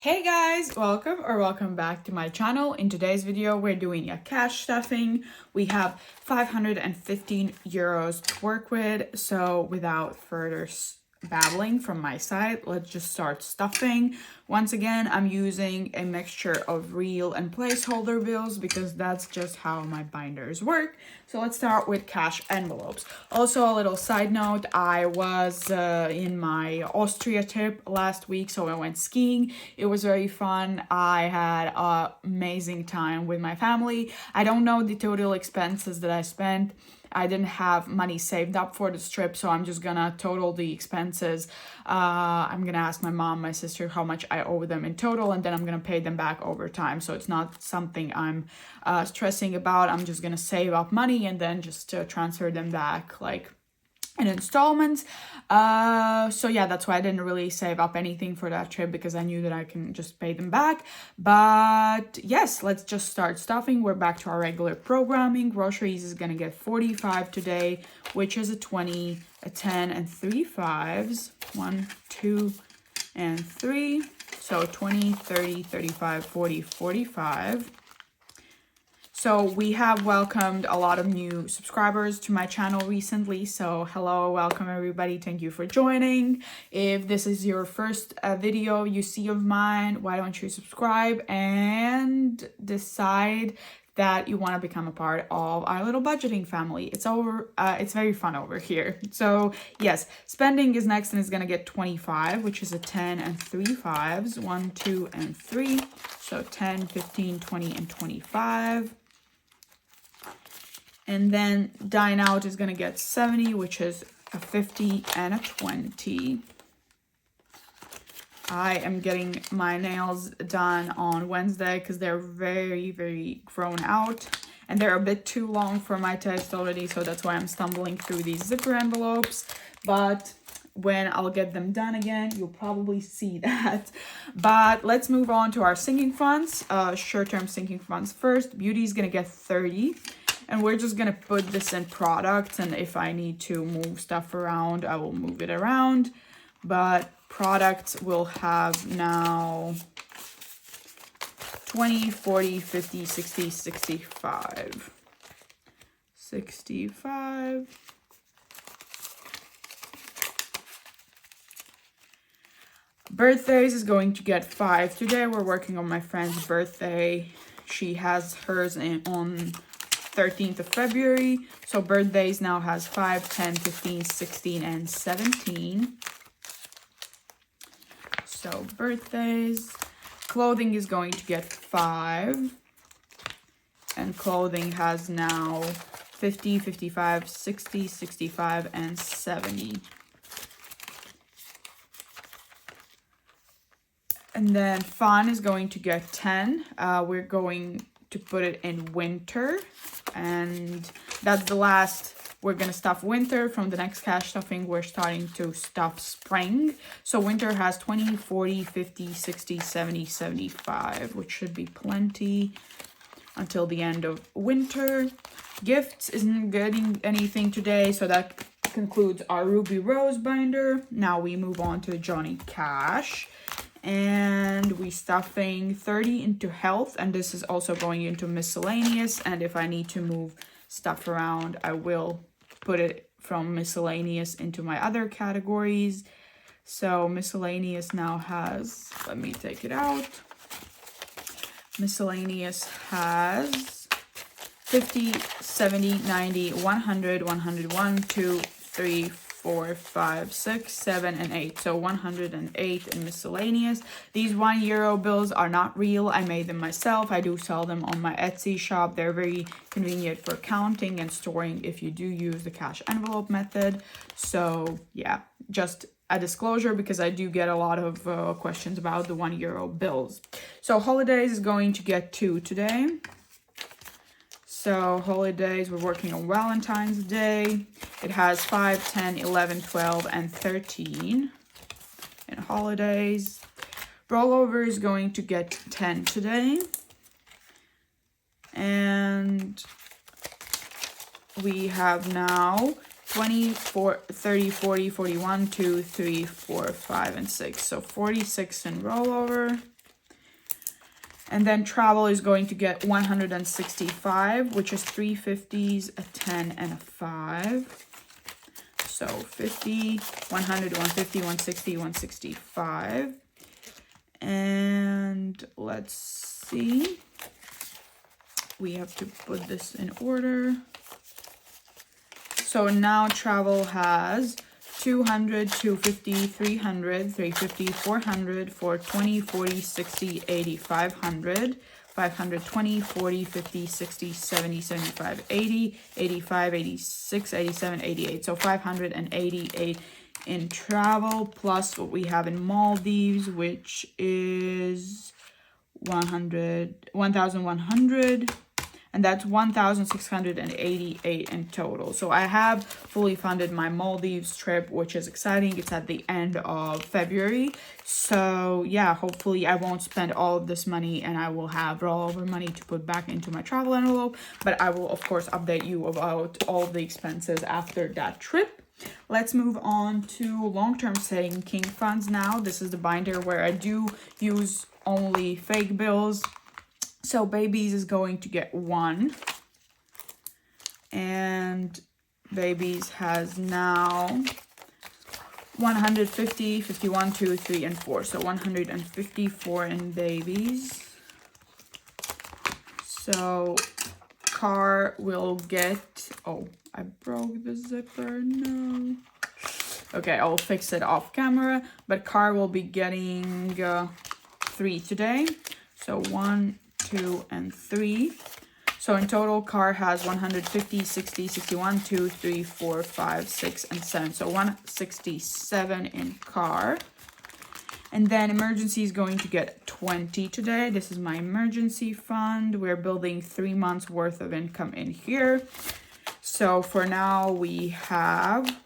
Hey guys, welcome back to my channel. In today's video, we're doing a cash stuffing. We have 515 euros to work with. So without further babbling from my side, let's just start stuffing. Once again, I'm using a mixture of real and placeholder bills because that's just how my binders work. So let's start with cash envelopes. Also, a little side note, I was in my Austria trip last week, so I went skiing. It was very fun. I had an amazing time with my family. I don't know the total expenses that I spent. I didn't have money saved up for this trip, so I'm just gonna total the expenses. I'm gonna ask my mom, my sister, how much I owe them in total, and then I'm gonna pay them back over time. So it's not something I'm stressing about. I'm just gonna save up money and then just transfer them back like in installments. So yeah, that's why I didn't really save up anything for that trip because I knew that I can just pay them back. But yes, let's just start stuffing. We're back to our regular programming. Groceries is gonna get 45 today, which is a 20, a 10, and 3 5s. 1, 2, and 3. So 20, 30, 35, 40, 45. So we have welcomed a lot of new subscribers to my channel recently. So hello, welcome everybody. Thank you for joining. If this is your first video you see of mine, why don't you subscribe and decide that you want to become a part of our little budgeting family. It's very fun over here. So yes, spending is next and is gonna get 25, which is a 10 and 3 5s, 1, 2, and 3. So 10, 15, 20, and 25. And then dine out is gonna get 70, which is a 50 and a 20. I am getting my nails done on Wednesday because they're very, very grown out. And they're a bit too long for my taste already, so that's why I'm stumbling through these zipper envelopes. But when I'll get them done again, you'll probably see that. But let's move on to our sinking funds. Short-term sinking funds first. Beauty is gonna get 30. And we're just gonna put this in products, and if I need to move stuff around, I will move it around. But products will have now 20, 40, 50, 60, 65. 65. Birthdays is going to get 5 today. We're working on my friend's birthday. She has hers on 13th of February. So birthdays now has 5, 10, 15, 16, and 17. So birthdays. Clothing is going to get 5. And clothing has now 50, 55, 60, 65, and 70. And then fun is going to get 10. We're going to put it in winter. And that's the last. We're gonna stuff winter. From the next cash stuffing, we're starting to stuff spring. So winter has 20, 40, 50, 60, 70, 75, which should be plenty until the end of winter. Gifts isn't getting anything today, so that concludes our Ruby Rose binder. Now we move on to Johnny Cash. And we stuffing 30 into health, and this is also going into miscellaneous. And if I need to move stuff around, I will put it from miscellaneous into my other categories. So miscellaneous now has, let me take it out. Miscellaneous has 50, 70, 90, 100, 101, 2, 3, 4, 5, 6, 7, and 8. So 108 in miscellaneous. These €1 bills are not real. I made them myself. I do sell them on my Etsy shop. They're very convenient for counting and storing if you do use the cash envelope method. So yeah, just a disclosure because I do get a lot of questions about the €1 bills. So holidays is going to get 2 today. So holidays, we're working on Valentine's Day. It has 5, 10, 11, 12, and 13 in holidays. Rollover is going to get 10 today. And we have now 20, 30, 40, 41, 2, 3, 4, 5, and 6. So 46 in rollover. And then travel is going to get 165, which is 3 50s, a 10, and a 5. So 50, 100, 150, 160, 165. And let's see. We have to put this in order. So now travel has 200, 250, 300, 350, 400, 420, 40, 60, 80, 500, 520, 40, 50, 60, 70, 75, 80, 85, 86, 87, 88. So 588 in travel, plus what we have in Maldives, which is 1,100. And that's 1,688 in total. So I have fully funded my Maldives trip, which is exciting. It's at the end of February. So yeah, hopefully I won't spend all of this money and I will have rollover money to put back into my travel envelope. But I will, of course, update you about all the expenses after that trip. Let's move on to long-term sinking funds now. This is the binder where I do use only fake bills. So Babies is going to get 1. And Babies has now 150, 51, 2, 3, and 4. So 154 in Babies. So Car will get... Oh, I broke the zipper. No. Okay, I'll fix it off camera. But Car will be getting 3 today. So 1, 2, and 3. So in total, Car has 150, 60, 61, 2, 3, 4, 5, 6, and 7. So 167 in Car. And then Emergency is going to get 20 today. This is my emergency fund. We're building 3 months worth of income in here. So for now, we have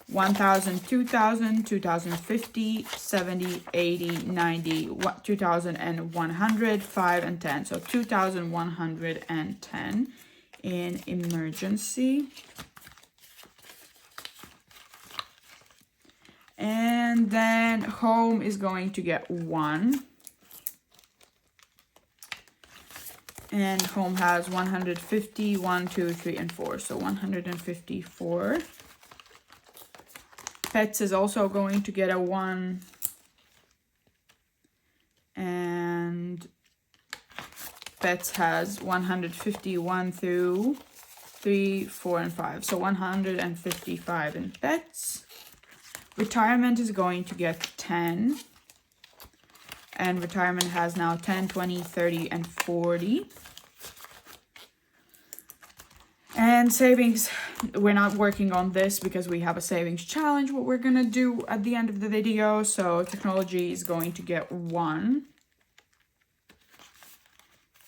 1,000, 2,000, 2,050, 70, 80, 90, 2,100, 5, and 10. So 2,110 in emergency. And then Home is going to get 1. And Home has 150, 1, 2, 3, and 4. So 154. Pets is also going to get a 1. And Pets has 151 through 3, 4, and 5. So 155 in Pets. Retirement is going to get 10. And Retirement has now 10, 20, 30, and 40. And savings, we're not working on this because we have a savings challenge, what we're going to do at the end of the video. So Technology is going to get 1.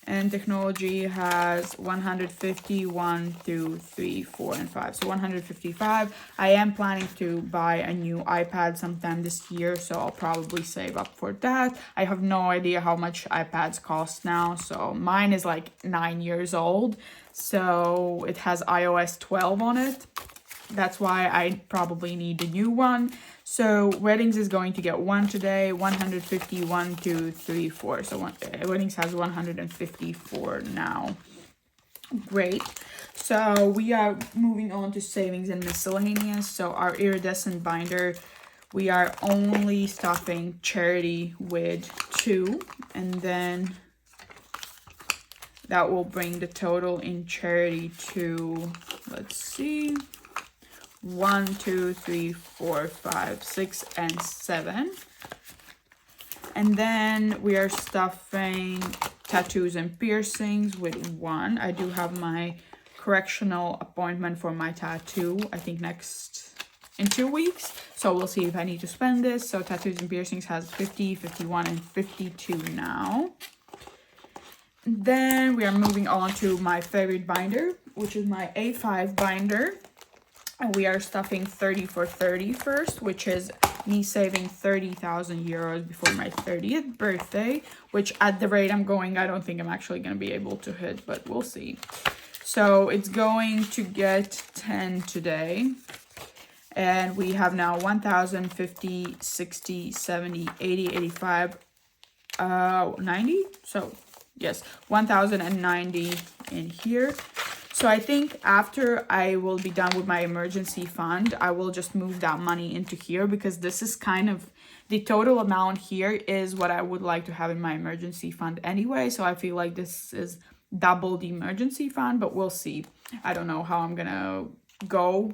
And Technology has 150, 1, 2, 3, 4, and 5. So 155. I am planning to buy a new iPad sometime this year, so I'll probably save up for that. I have no idea how much iPads cost now. So mine is like 9 years old. So it has iOS 12 on it. That's why I probably need a new one. So Weddings is going to get 1 today, 150, 1, 2, 3, 4. So Weddings has 154 now. Great. So we are moving on to savings and miscellaneous. So our iridescent binder, we are only stuffing charity with 2. And then that will bring the total in charity to, let's see, 1, 2, 3, 4, 5, 6, and 7. And then we are stuffing tattoos and piercings with 1. I do have my correctional appointment for my tattoo, I think in 2 weeks. So we'll see if I need to spend this. So tattoos and piercings has 50, 51, and 52 now. Then we are moving on to my favorite binder, which is my A5 binder. And we are stuffing 30 for 30 first, which is me saving 30,000 euros before my 30th birthday, which at the rate I'm going, I don't think I'm actually going to be able to hit, but we'll see. So it's going to get 10 today. And we have now 1,050, 60, 70, 80, 85, 90. So yes, 1,090 in here. So I think after I will be done with my emergency fund, I will just move that money into here, because this is kind of the total amount here is what I would like to have in my emergency fund anyway. So I feel like this is double the emergency fund, but we'll see. I don't know how I'm gonna go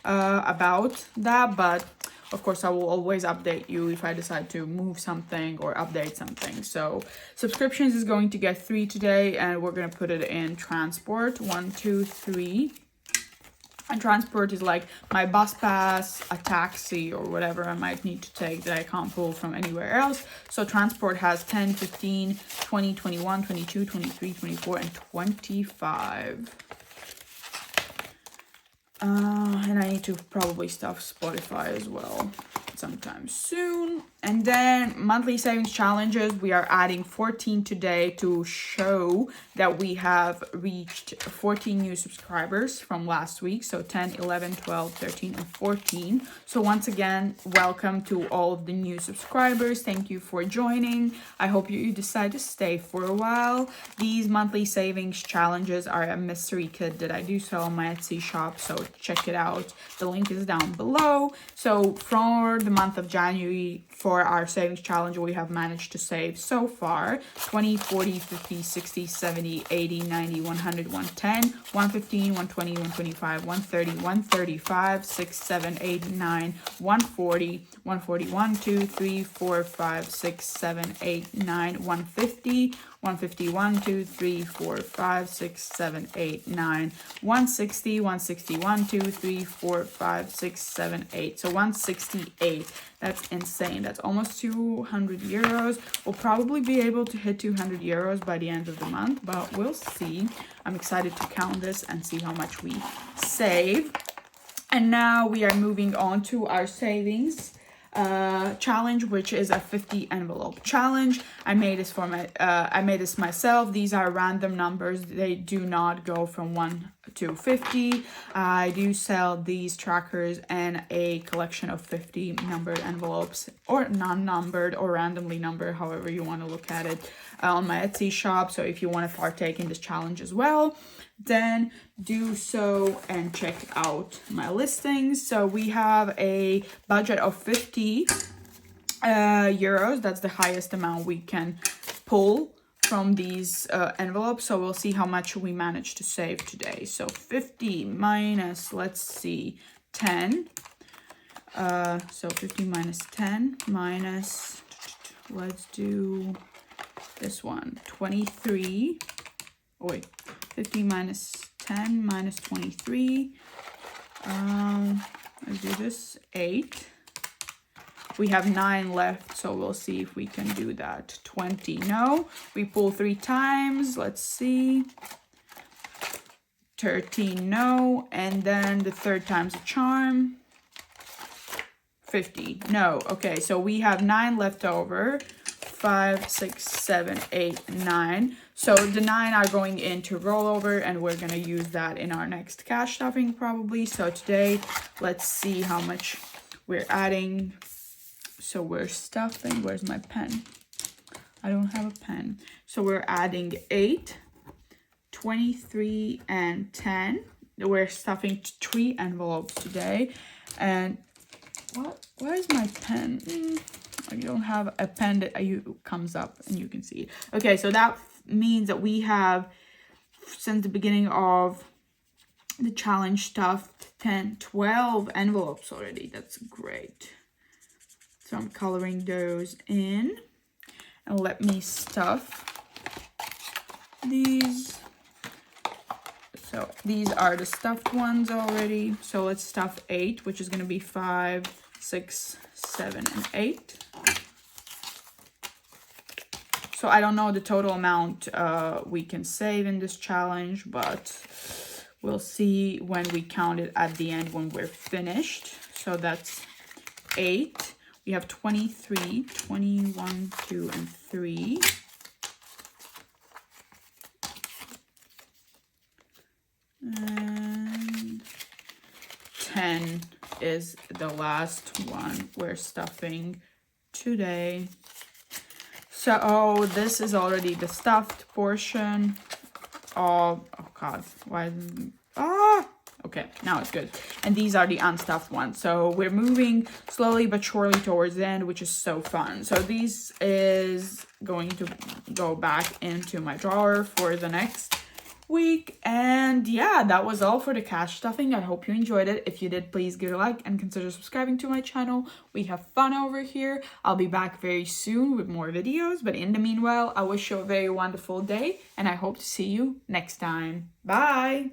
about that, but of course I will always update you if I decide to move something or update something. So subscriptions is going to get 3 today, and we're gonna put it in transport, 1, 2, 3. And transport is like my bus pass, a taxi, or whatever I might need to take that I can't pull from anywhere else. So transport has 10, 15, 20, 21, 22, 23, 24, and 25. And I need to probably stuff Spotify as well sometime soon. And then monthly savings challenges, we are adding 14 today to show that we have reached 14 new subscribers from last week. So 10, 11, 12, 13, and 14. So once again, welcome to all of the new subscribers. Thank you for joining. I hope you decide to stay for a while. These monthly savings challenges are a mystery kit that I do sell on my Etsy shop, so check it out. The link is down below. So for the month of January, for our savings challenge, we have managed to save so far 20, 40, 50, 60, 70, 80, 90, 100, 110, 115, 120, 125, 130, 135, 6, 7, 8, 9, 140, 141, 2, 3, 4, 5, 6, 7, 8, 9, 150, 151, 2, 3, 4, 5, 6, 7, 8, 9, 160, 161, 2, 3, 4, 5, 6, 7, 8. So 168. That's insane. That's almost 200 euros. We'll probably be able to hit 200 euros by the end of the month, but we'll see. I'm excited to count this and see how much we save. And now we are moving on to our savings challenge, which is a 50 envelope challenge. I made this for I made this myself. These are random numbers. They do not go from 1 to 50. I do sell these trackers and a collection of 50 numbered envelopes, or non-numbered or randomly numbered, however you want to look at it, on my Etsy shop. So if you want to partake in this challenge as well, then do so and check out my listings. So we have a budget of 50 euros. That's the highest amount we can pull from these envelopes. So we'll see how much we manage to save today. So 50 minus, let's see, 10. So 50 minus 10 minus, let's do this one, 23. Oh wait, 50 minus 10 minus 23. Let's do this, 8. We have 9 left, so we'll see if we can do that. 20, no. We pull 3 times, let's see. 13, no. And then the third time's a charm. 50, no. Okay, so we have 9 left over. 5, 6, 7, 8, 9. So the 9 are going into rollover, and we're going to use that in our next cash stuffing probably. So today, let's see how much we're adding. So we're stuffing, where's my pen? I don't have a pen. So we're adding 8, 23, and 10. We're stuffing 3 envelopes today. And where is my pen? I don't have a pen that comes up and you can see it. Okay, so that means that we have, since the beginning of the challenge, stuffed 10, 12 envelopes already. That's great. So I'm coloring those in. And let me stuff these. So these are the stuffed ones already. So let's stuff 8, which is going to be 5, 6, 7, and 8. So I don't know the total amount we can save in this challenge, but we'll see when we count it at the end when we're finished. So that's 8. We have 23, 21, 2, and 3. And 10 is the last one we're stuffing today. So this is already the stuffed portion. Oh god, why? Okay, now it's good. And these are the unstuffed ones. So we're moving slowly but surely towards the end, which is so fun. So this is going to go back into my drawer for the next week. And yeah, that was all for the cash stuffing. I hope you enjoyed it. If you did, please give it a like and consider subscribing to my channel. We have fun over here. I'll be back very soon with more videos, but in the meanwhile, I wish you a very wonderful day and I hope to see you next time. Bye.